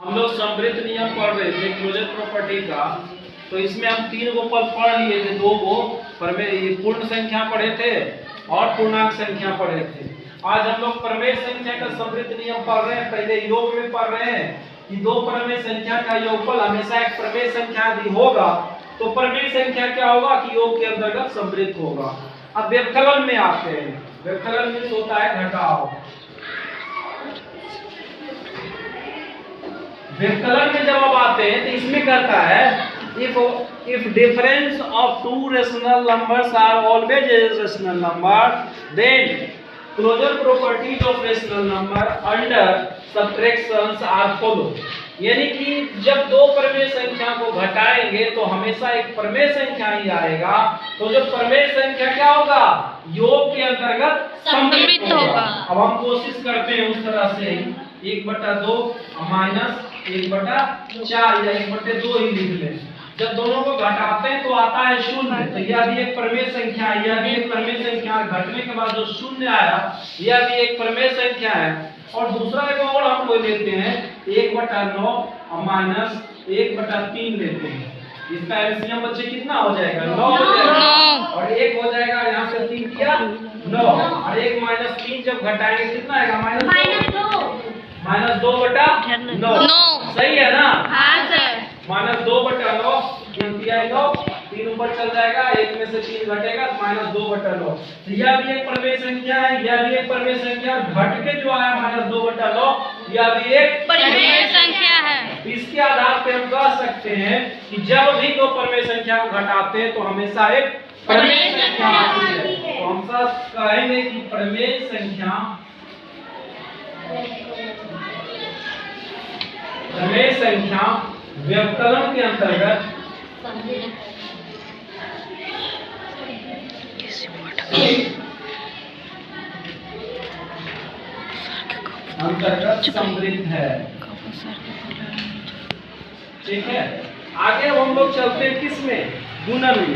हम लोग समृद्ध नियम पढ़ रहे थे क्लोजर प्रॉपर्टी का। तो इसमें हम 3 गो पद पढ़ लिए थे, 2 गो पूर्ण संख्या पढ़े थे और पूर्णांक संख्या पढ़े थे। आज हम लोग प्रमेय संख्या का समृद्ध नियम पढ़ रहे हैं। पहले योग में पढ़ रहे हैं कि 2 प्रमेय संख्या का योगफल हमेशा एक प्रमेय संख्या यदि होगा तो प्रमेय संख्या क्या होगा कि योग के अंतर्गत समृद्ध होगा। अब व्यवकलन में आते हैं। व्यवकलन में होता है घटाव। व्यवकलन में जब आप आते हैं तो इसमें करता है if difference of two rational numbers are always a rational number, then closure properties of rational number under subtractions are follow। यानी कि जब 2 प्रमेय संख्या को घटाएंगे तो हमेशा एक प्रमेय संख्या ही आएगा। तो जो प्रमेय संख्या क्या होगा, योग के अंतर्गत समृद्ध होगा। अब हम कोशिश करते हैं उस तरह से 1/2 माइनस 1/4 या 1/2 ही लिख लें। जब दोनों को घटाते हैं तो आता है 0। तो यह भी एक प्रमेय संख्या है, यह भी एक प्रमेय संख्या। घटने के बाद जो 0 आया यह भी एक प्रमेय संख्या है। और दूसरा एक और हम लोग लेते हैं 1/9 माइनस 1/3 लेते हैं। इसका एलसीएम बच्चे कितना हो जाएगा, 9 हो जाएगा। और 1 हो जाएगा, यहाँ से 3 किया 9 और 1 माइनस 3 जब घटाएंगे कितना आएगा, -2 बटा 9। सही है ना? हाँ सर। -2/9 3 ऊपर चल जाएगा, 1 में से 3 घटेगा तो -2/9। तो यह भी एक प्रमेय संख्या है, यह भी एक प्रमेय संख्या। घट के जो आया -2/9 यह भी एक प्रमेय संख्या है। इसके आधार पर हम कह सकते हैं कि जब भी 2 प्रमेय संख्या को घटाते हैं तो हमेशा एक प्रमेय संख्या आती है। तो हम सब कहेंगे कि प्रमेय संख्या व्यवकलन के अंतर्गत समृद्ध है। ठीक है, आगे हम लोग चलते हैं किस में, गुणन में।